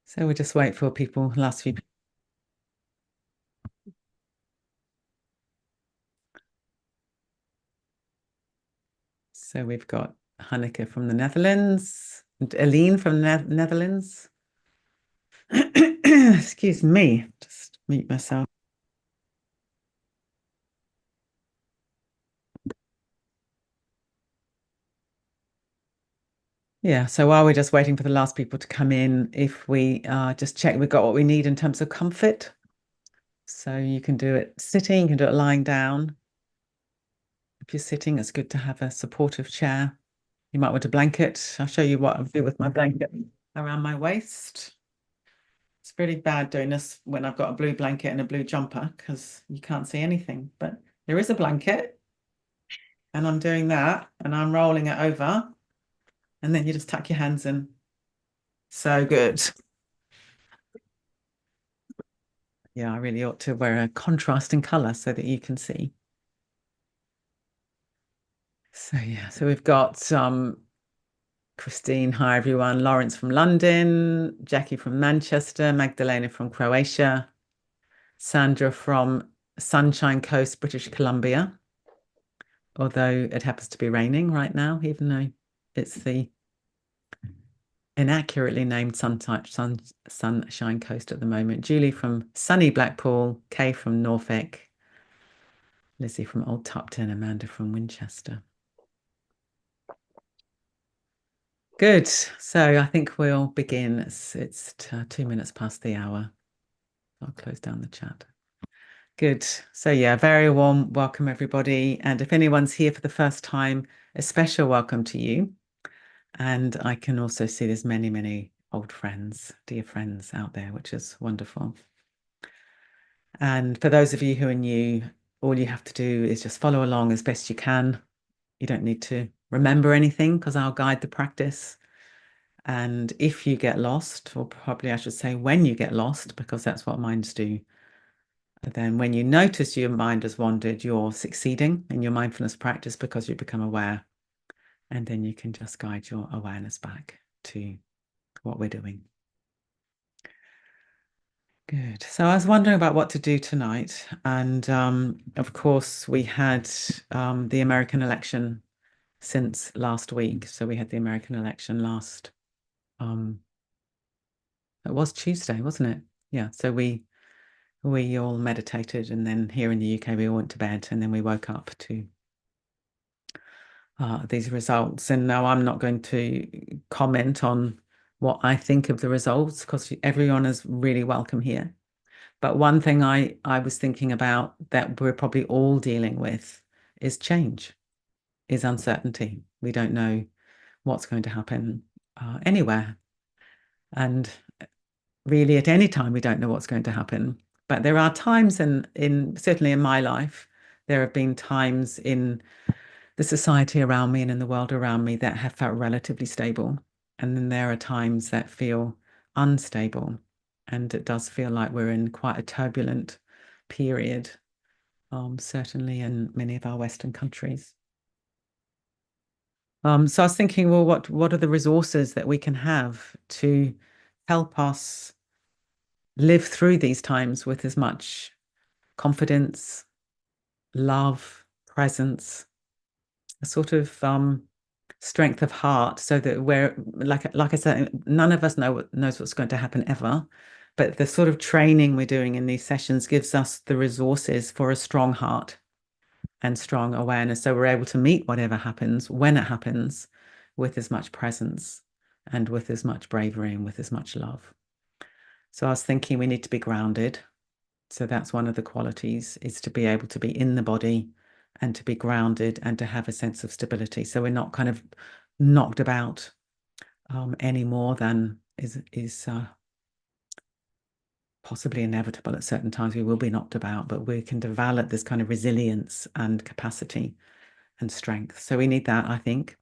So we'll just wait for people, last few. So we've got Hanneke from the Netherlands, and Aline from the Netherlands. Excuse me, just mute myself. Yeah, so while we're just waiting for the last people to come in, if we just check we've got what we need in terms of comfort. So you can do it sitting, you can do it lying down. If you're sitting, it's good to have a supportive chair. You might want a blanket. I'll show you what I do with my blanket around my waist. It's pretty bad doing this when I've got a blue blanket and a blue jumper because you can't see anything. But there is a blanket, and I'm doing that, and I'm rolling it over, and then you just tuck your hands in. So good. Yeah, I really ought to wear a contrasting color so that you can see. So yeah, so we've got Christine, hi everyone, Lawrence from London, Jackie from Manchester, Magdalena from Croatia, Sandra from Sunshine Coast, British Columbia, although it happens to be raining right now, even though it's the inaccurately named Sunshine Coast at the moment. Julie from sunny Blackpool, Kay from Norfolk, Lizzie from Old Tupton, Amanda from Winchester. Good. So I think we'll begin. It's 2 minutes past the hour. I'll close down the chat. Good. So yeah, very warm welcome, everybody. And if anyone's here for the first time, a special welcome to you. And I can also see there's many, many old friends, dear friends out there, which is wonderful. And for those of you who are new, all you have to do is just follow along as best you can. You don't need to remember anything because I'll guide the practice. And if you get lost, or probably I should say when you get lost, because that's what minds do, then when you notice your mind has wandered, you're succeeding in your mindfulness practice because you become aware. And then you can just guide your awareness back to what we're doing. Good. So I was wondering about what to do tonight. And of course, we had the American election since last week. So we had the American election last, it was Tuesday, wasn't it? Yeah. So we all meditated, and then here in the UK, we all went to bed, and then we woke up to these results. And now I'm not going to comment on what I think of the results because everyone is really welcome here. But one thing I was thinking about that we're probably all dealing with is change, is uncertainty. We don't know what's going to happen anywhere. And really at any time, we don't know what's going to happen. But there are times in certainly in my life, there have been times in the society around me and in the world around me that have felt relatively stable. And then there are times that feel unstable. And it does feel like we're in quite a turbulent period, certainly in many of our Western countries. So I was thinking, well, what are the resources that we can have to help us live through these times with as much confidence, love, presence, a sort of strength of heart, so that we're like I said, none of us knows what's going to happen ever, but the sort of training we're doing in these sessions gives us the resources for a strong heart and strong awareness, so we're able to meet whatever happens when it happens with as much presence and with as much bravery and with as much love. So I was thinking we need to be grounded. So that's one of the qualities, is to be able to be in the body and to be grounded and to have a sense of stability. So we're not kind of knocked about any more than is possibly inevitable. At certain times we will be knocked about, but we can develop this kind of resilience and capacity and strength. So we need that, I think.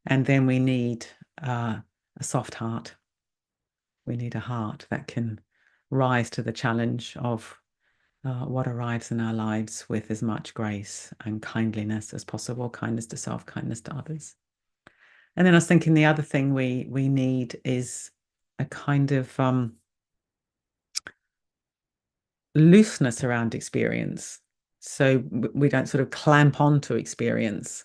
And then we need a soft heart. We need a heart that can rise to the challenge of what arrives in our lives with as much grace and kindliness as possible, kindness to self, kindness to others. And then I was thinking the other thing we need is a kind of looseness around experience. So we don't sort of clamp onto experience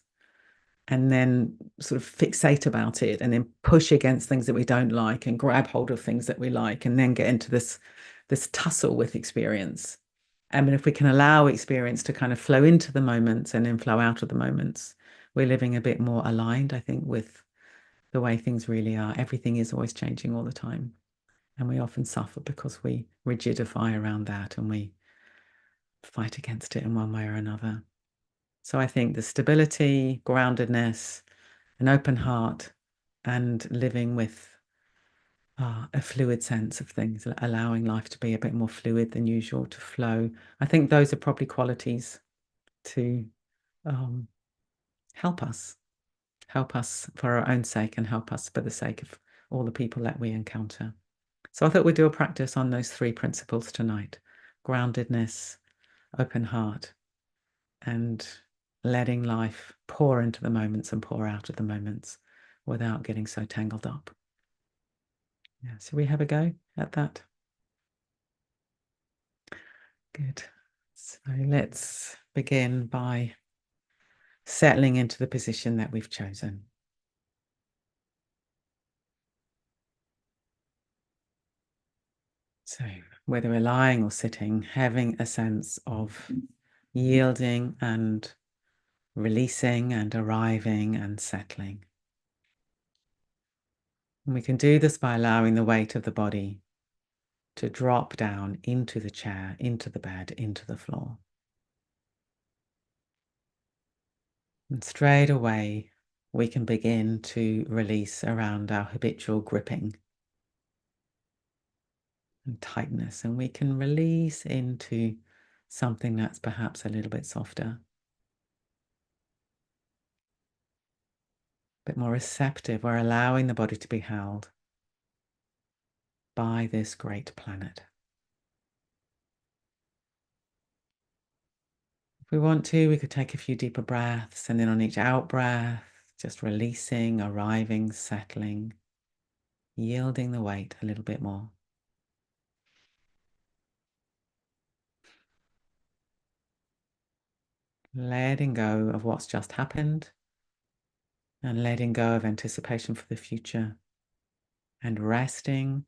and then sort of fixate about it and then push against things that we don't like and grab hold of things that we like and then get into this tussle with experience. I mean, if we can allow experience to kind of flow into the moments and then flow out of the moments, we're living a bit more aligned, I think, with the way things really are. Everything is always changing all the time. And we often suffer because we rigidify around that and we fight against it in one way or another. So I think the stability, groundedness, an open heart, and living with a fluid sense of things, allowing life to be a bit more fluid than usual, to flow. I think those are probably qualities to help us for our own sake and help us for the sake of all the people that we encounter. So I thought we'd do a practice on those three principles tonight: groundedness, open heart, and letting life pour into the moments and pour out of the moments without getting so tangled up. Yeah, so we have a go at that. Good. So let's begin by settling into the position that we've chosen. So whether we're lying or sitting, having a sense of yielding and releasing and arriving and settling. And we can do this by allowing the weight of the body to drop down into the chair, into the bed, into the floor. And straight away, we can begin to release around our habitual gripping and tightness, and we can release into something that's perhaps a little bit softer, a bit more receptive. We're allowing the body to be held by this great planet. If we want to, we could take a few deeper breaths, and then on each out breath, just releasing, arriving, settling, yielding the weight a little bit more. Letting go of what's just happened and letting go of anticipation for the future and resting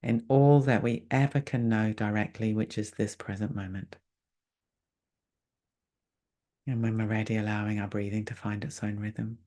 in all that we ever can know directly, which is this present moment. And when we're ready, allowing our breathing to find its own rhythm.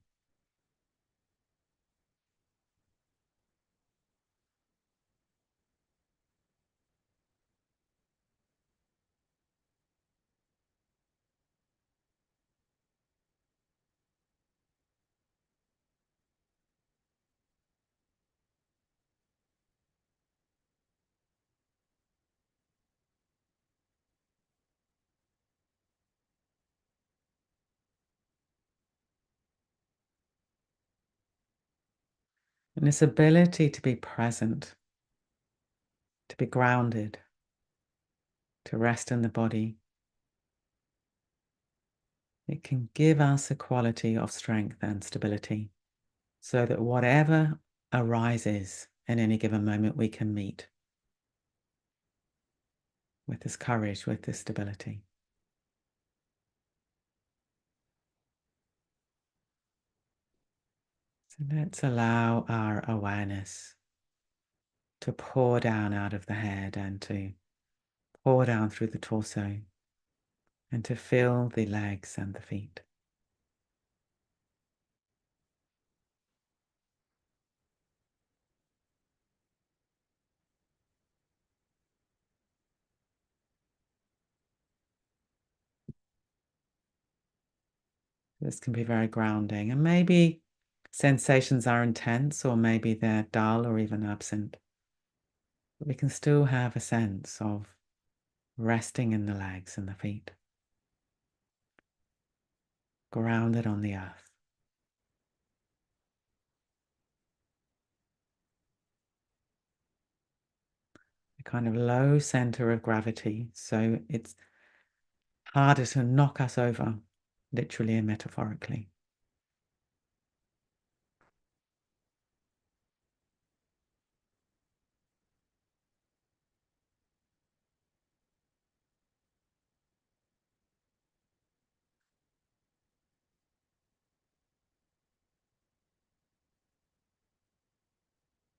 And this ability to be present, to be grounded, to rest in the body, it can give us a quality of strength and stability so that whatever arises in any given moment, we can meet with this courage, with this stability. So let's allow our awareness to pour down out of the head and to pour down through the torso and to fill the legs and the feet. This can be very grounding, and maybe sensations are intense or maybe they're dull or even absent. But we can still have a sense of resting in the legs and the feet, grounded on the earth. A kind of low center of gravity, so it's harder to knock us over, literally and metaphorically.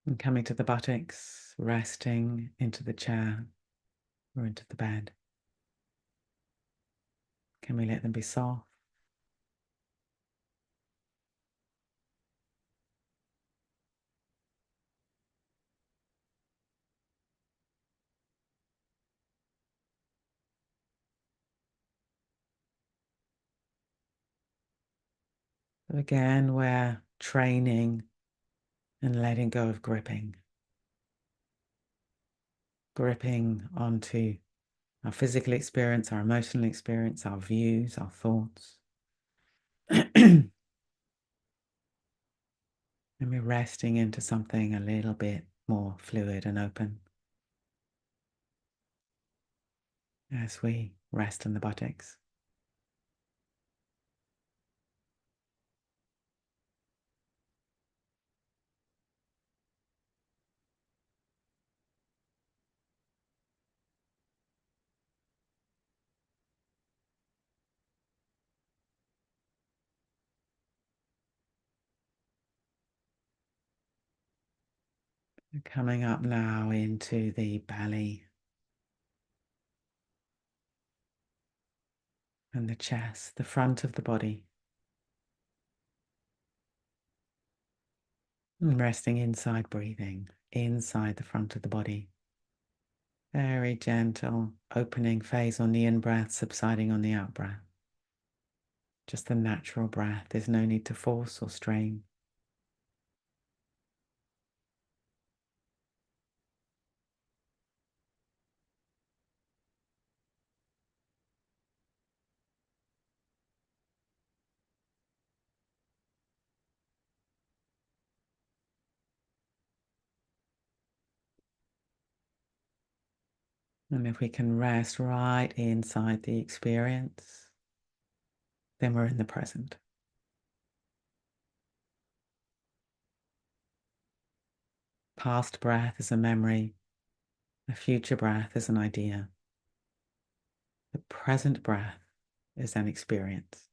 And coming to the buttocks, resting into the chair or into the bed. Can we let them be soft? So again, we're training and letting go of gripping. Gripping onto our physical experience, our emotional experience, our views, our thoughts. And we're resting into something a little bit more fluid and open as we rest in the buttocks. Coming up now into the belly and the chest, the front of the body. And resting inside, breathing inside the front of the body. Very gentle opening phase on the in-breath, subsiding on the out-breath. Just the natural breath. There's no need to force or strain. And if we can rest right inside the experience, then we're in the present. Past breath is a memory. The future breath is an idea. The present breath is an experience.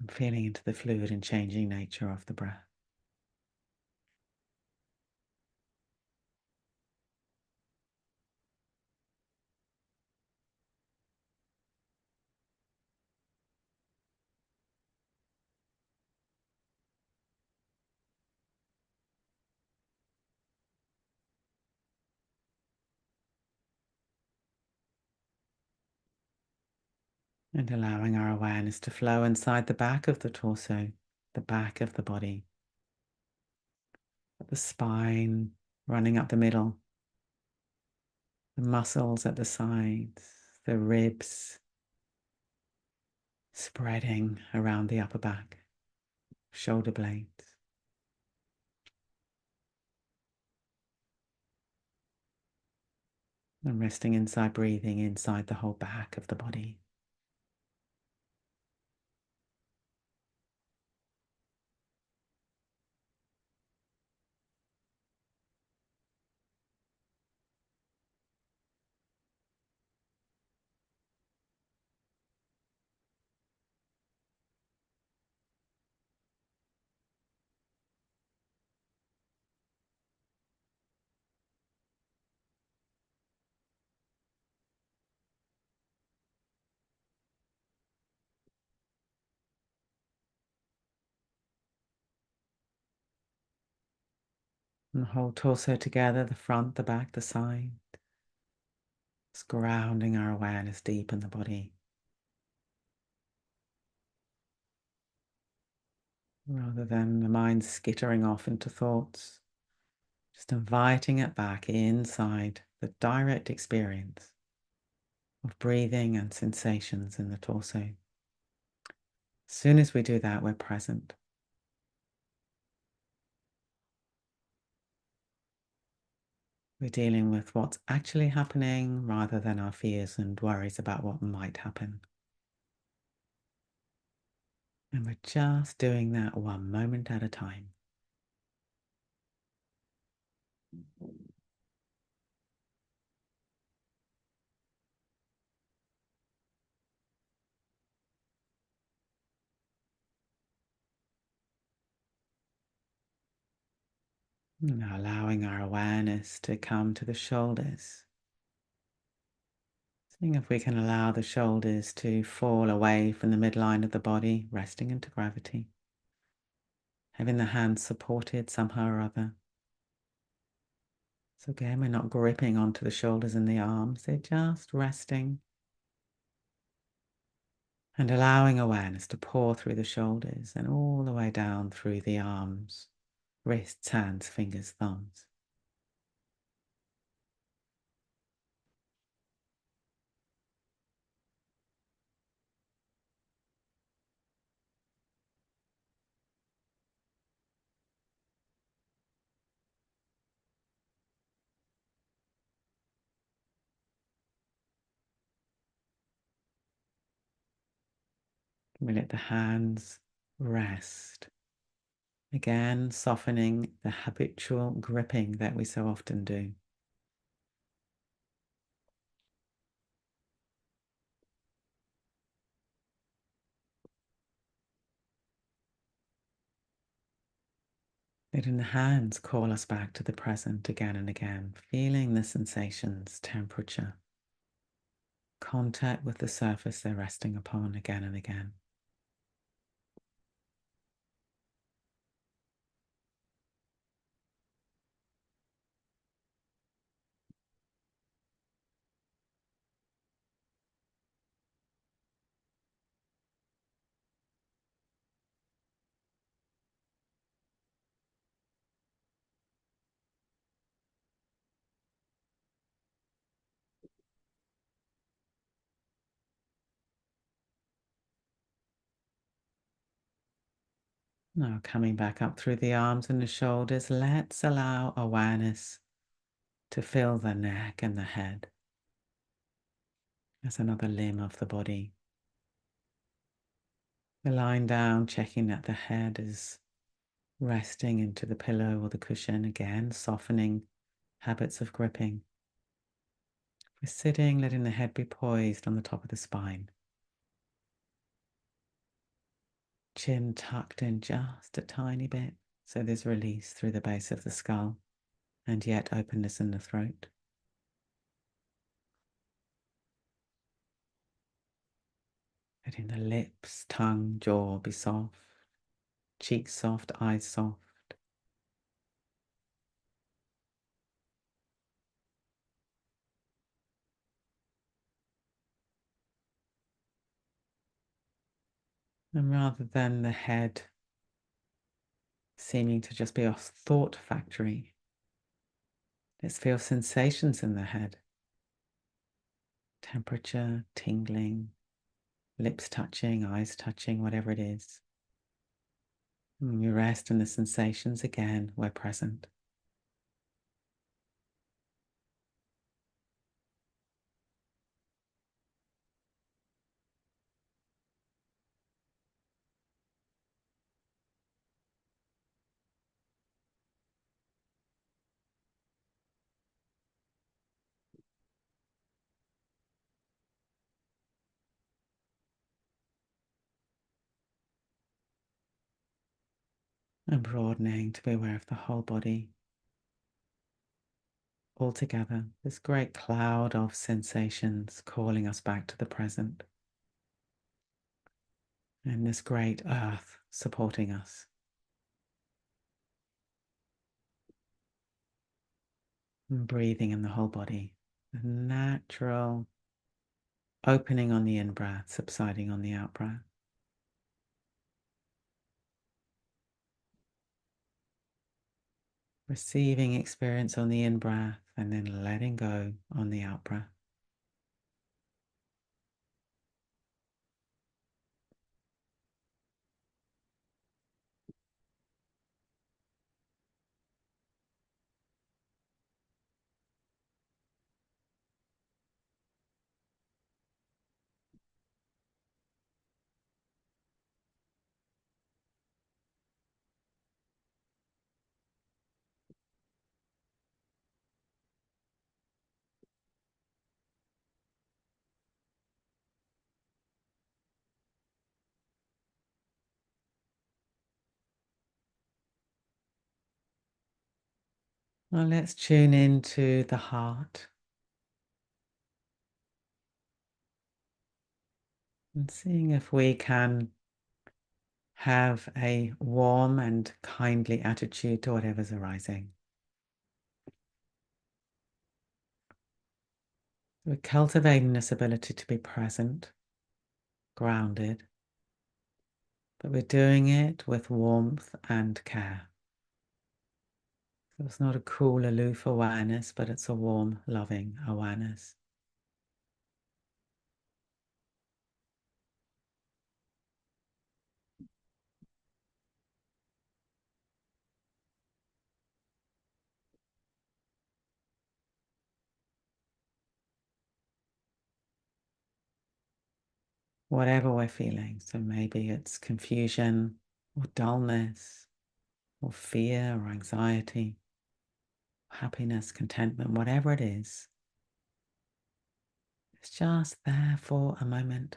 I'm feeling into the fluid and changing nature of the breath. And allowing our awareness to flow inside the back of the torso, the back of the body, the spine running up the middle, the muscles at the sides, the ribs spreading around the upper back, shoulder blades. And resting inside, breathing inside the whole back of the body. And the whole torso together, the front, the back, the side. Just grounding our awareness deep in the body. Rather than the mind skittering off into thoughts. Just inviting it back inside the direct experience of breathing and sensations in the torso. As soon as we do that, we're present. We're dealing with what's actually happening rather than our fears and worries about what might happen. And we're just doing that one moment at a time. Now allowing our awareness to come to the shoulders. Seeing if we can allow the shoulders to fall away from the midline of the body, resting into gravity. Having the hands supported somehow or other. So again, we're not gripping onto the shoulders and the arms, they're just resting. And allowing awareness to pour through the shoulders and all the way down through the arms, wrists, hands, fingers, thumbs. We let the hands rest. Again, softening the habitual gripping that we so often do. Letting the hands call us back to the present again and again, feeling the sensations, temperature, contact with the surface they're resting upon again and again. Now coming back up through the arms and the shoulders, let's allow awareness to fill the neck and the head as another limb of the body. We're lying down, checking that the head is resting into the pillow or the cushion again, softening habits of gripping. We're sitting, letting the head be poised on the top of the spine. Chin tucked in just a tiny bit, so there's release through the base of the skull, and yet openness in the throat. Letting the lips, tongue, jaw be soft, cheeks soft, eyes soft. And rather than the head seeming to just be a thought factory, let's feel sensations in the head. Temperature, tingling, lips touching, eyes touching, whatever it is. And we rest in the sensations again, we're present. And broadening to be aware of the whole body. All together, this great cloud of sensations calling us back to the present. And this great earth supporting us. And breathing in the whole body. A natural opening on the in-breath, subsiding on the out-breath. Receiving experience on the in-breath and then letting go on the out-breath. Well, let's tune into the heart and seeing if we can have a warm and kindly attitude to whatever's arising. We're cultivating this ability to be present, grounded, but we're doing it with warmth and care. So it's not a cool, aloof awareness, but it's a warm, loving awareness. Whatever we're feeling. So maybe it's confusion or dullness or fear or anxiety, happiness, contentment, whatever it is. It's just there for a moment.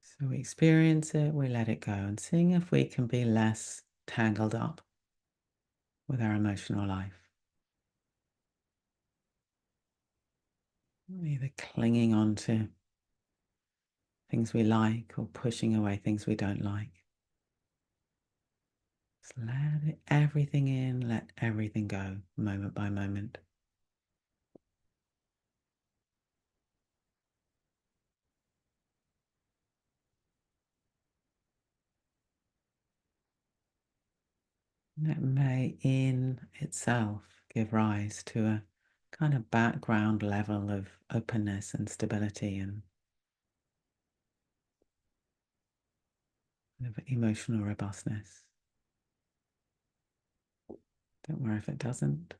So we experience it, we let it go, and seeing if we can be less tangled up with our emotional life. Either clinging on to things we like or pushing away things we don't like. Just let everything in, let everything go, moment by moment. That may in itself give rise to a kind of background level of openness and stability and of emotional robustness. Don't worry if it doesn't.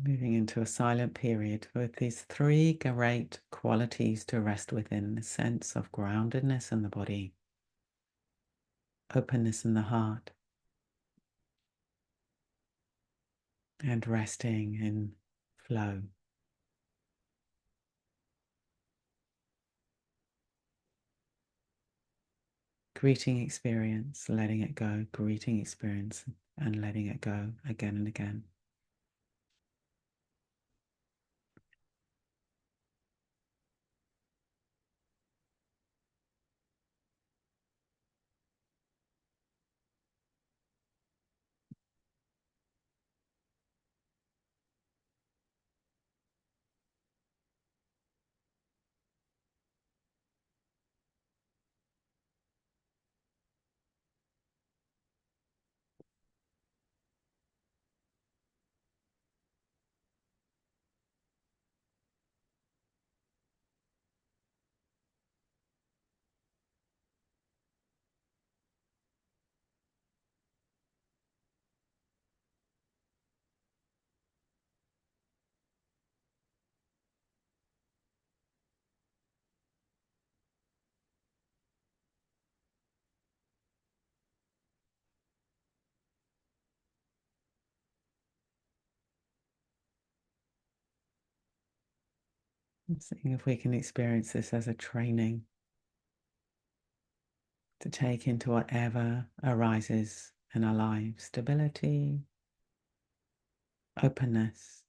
Moving into a silent period with these three great qualities to rest within: the sense of groundedness in the body, openness in the heart, and resting in flow. Greeting experience, letting it go, greeting experience, and letting it go again and again. And seeing if we can experience this as a training to take into whatever arises in our lives: stability, openness,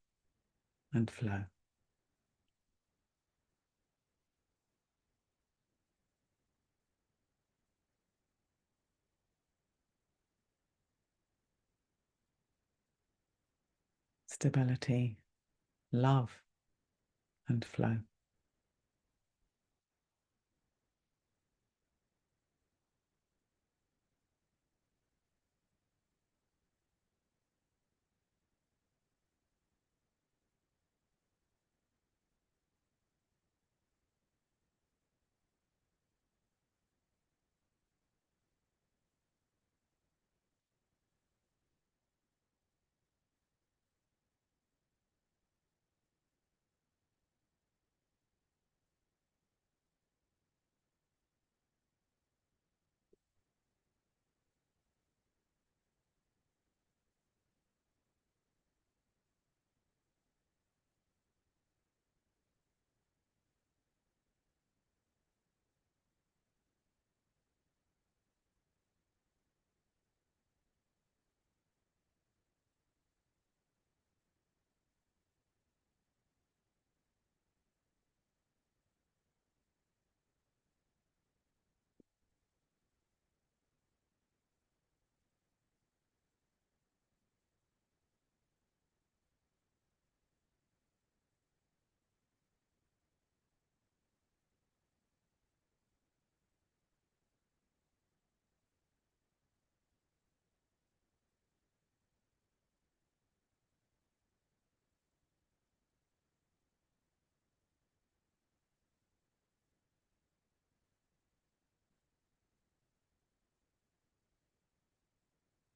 and flow. Stability, love, and flow.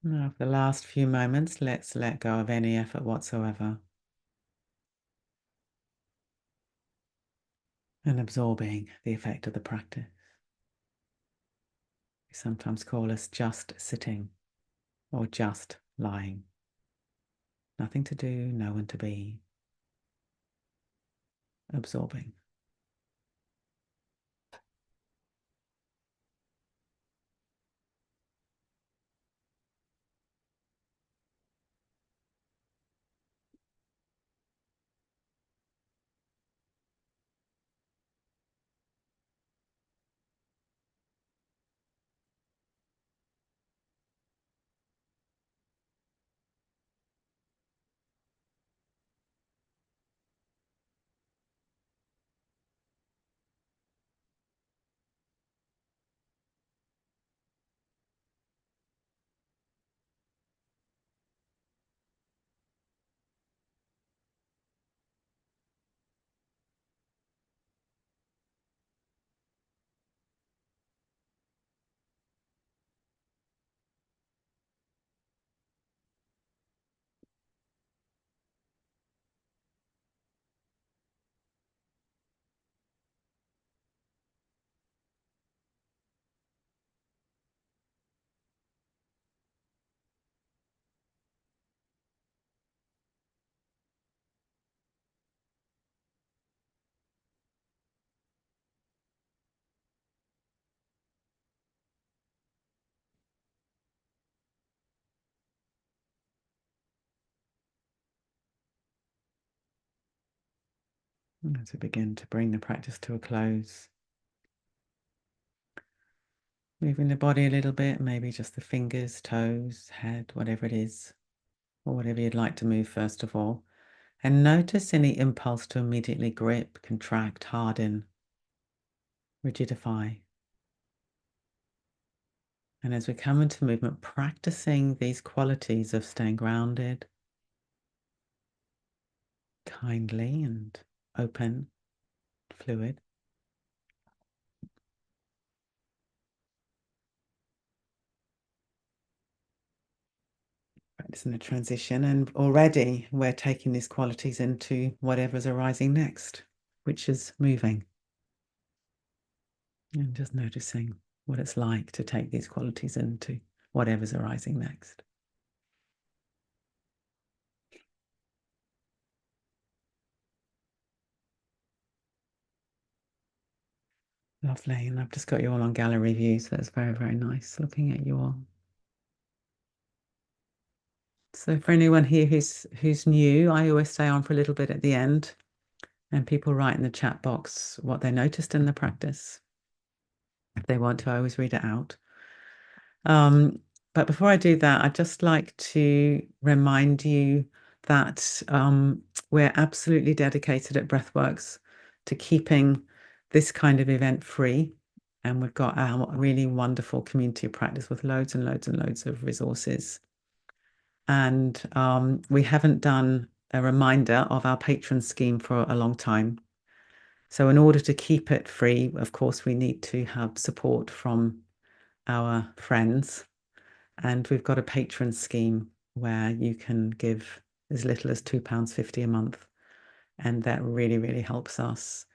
Now, for the last few moments, let's let go of any effort whatsoever. And absorbing the effect of the practice. We sometimes call us just sitting or just lying. Nothing to do, no one to be. Absorbing. As we begin to bring the practice to a close, moving the body a little bit, maybe just the fingers, toes, head, whatever it is, or whatever you'd like to move first of all. And notice any impulse to immediately grip, contract, harden, rigidify. And as we come into movement, practicing these qualities of staying grounded, kindly and open, fluid. Practicing the transition, and already we're taking these qualities into whatever's arising next, which is moving. And just noticing what it's like to take these qualities into whatever's arising next. Lovely. And I've just got you all on gallery view, so that's very, very nice looking at you all. So for anyone here who's new, I always stay on for a little bit at the end, and people write in the chat box what they noticed in the practice. If they want to, I always read it out. But before I do that, I'd just like to remind you that we're absolutely dedicated at Breathworks to keeping this kind of event free. And we've got our really wonderful community of practice with loads and loads and loads of resources. And we haven't done a reminder of our patron scheme for a long time. So in order to keep it free, of course, we need to have support from our friends. And we've got a patron scheme where you can give as little as £2.50 a month. And that really, really helps us.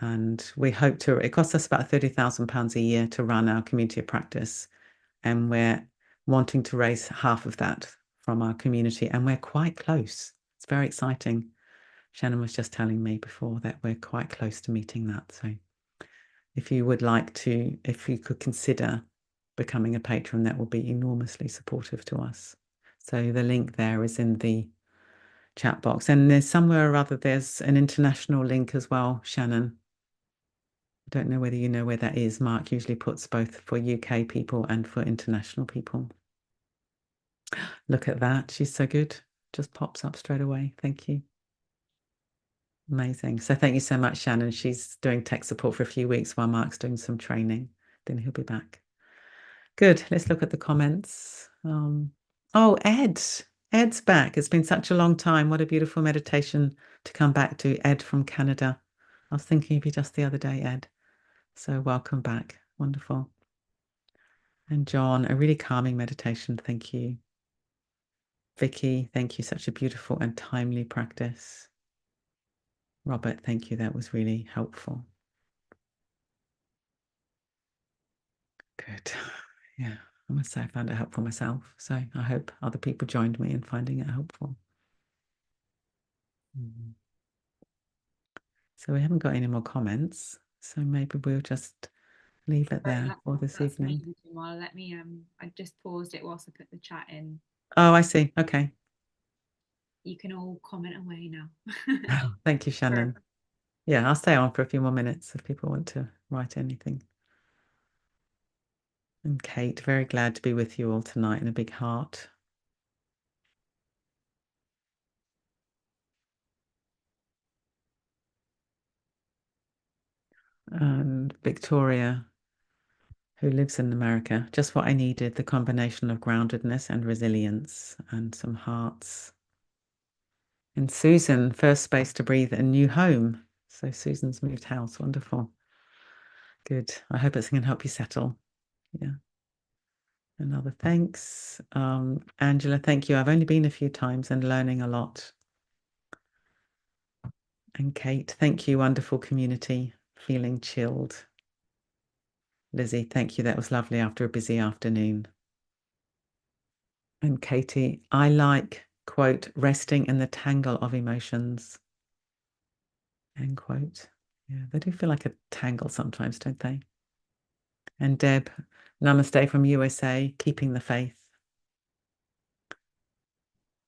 And we hope to, it costs us about £30,000 a year to run our community of practice. And we're wanting to raise half of that from our community. And we're quite close. It's very exciting. Shannon was just telling me before that we're quite close to meeting that. So if you would like to, if you could consider becoming a patron, that will be enormously supportive to us. So the link there is in the chat box. And there's somewhere or other, there's an international link as well, Shannon. I don't know whether you know where that is. Mark usually puts both for UK people and for international people. Look at that. She's so good. Just pops up straight away. Thank you. Amazing. So thank you so much, Shannon. She's doing tech support for a few weeks while Mark's doing some training. Then he'll be back. Good. Let's look at the comments. Oh, Ed. Ed's back. It's been such a long time. What a beautiful meditation to come back to. Ed from Canada. I was thinking of you just the other day, Ed. So welcome back. Wonderful. And John, a really calming meditation. Thank you. Vicky, thank you. Such a beautiful and timely practice. Robert, thank you. That was really helpful. Good. Yeah, I must say I found it helpful myself. So I hope other people joined me in finding it helpful. So we haven't got any more comments. So maybe we'll just leave it there for this evening. Well, let me, I just paused it whilst I put the chat in. Oh, I see. Okay. You can all comment away now. Thank you, Shannon. Yeah, I'll stay on for a few more minutes if people want to write anything. And Kate, very glad to be with you all tonight in a big heart. And Victoria, who lives in America, just what I needed, the combination of groundedness and resilience, and some hearts. And Susan, first space to breathe, a new home. So Susan's moved house. Wonderful. Good. I hope it's going to help you settle. Yeah. Another thanks. Angela, thank you. I've only been a few times and learning a lot. And Kate, thank you. Wonderful community. Feeling chilled. Lizzie, thank you. That was lovely after a busy afternoon. And Katie, I like, quote, resting in the tangle of emotions, end quote. Yeah, they do feel like a tangle sometimes, don't they? And Deb, namaste from USA, keeping the faith.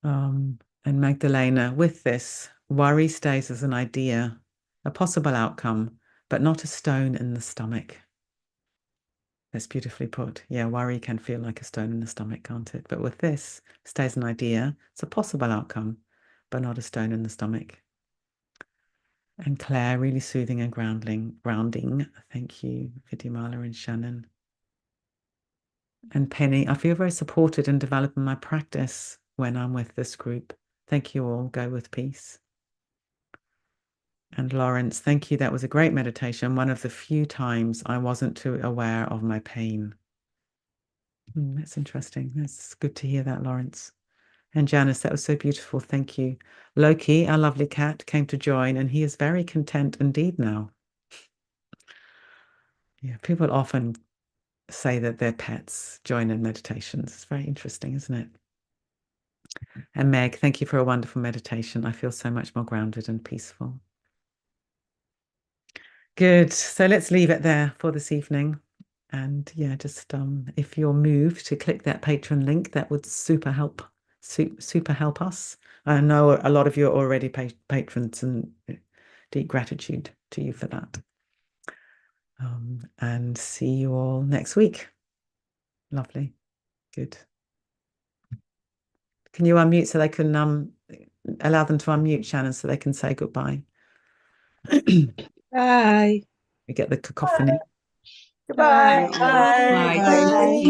And Magdalena, with this, worry stays as an idea, a possible outcome, but not a stone in the stomach. That's beautifully put. Yeah, worry can feel like a stone in the stomach, can't it? But with this, stays an idea, it's a possible outcome, but not a stone in the stomach. And Claire, really soothing and grounding. Thank you, Vidyamala and Shannon. And Penny, I feel very supported in developing my practice when I'm with this group. Thank you all. Go with peace. And Lawrence, thank you. That was a great meditation. One of the few times I wasn't too aware of my pain. That's interesting. That's good to hear that, Lawrence. And Janice, that was so beautiful. Thank you. Loki, our lovely cat, came to join, and he is very content indeed now. Yeah, people often say that their pets join in meditations. It's very interesting, isn't it? And Meg, thank you for a wonderful meditation. I feel so much more grounded and peaceful. Good. So let's leave it there for this evening. And yeah, just if you're moved to click that Patreon link, that would super help us. I know a lot of you are already patrons, and deep gratitude to you for that. And see you all next week. Lovely. Good. Can you unmute so they can allow them to unmute, Shannon, so they can say goodbye? Bye. We get the cacophony. Goodbye. Bye. Bye.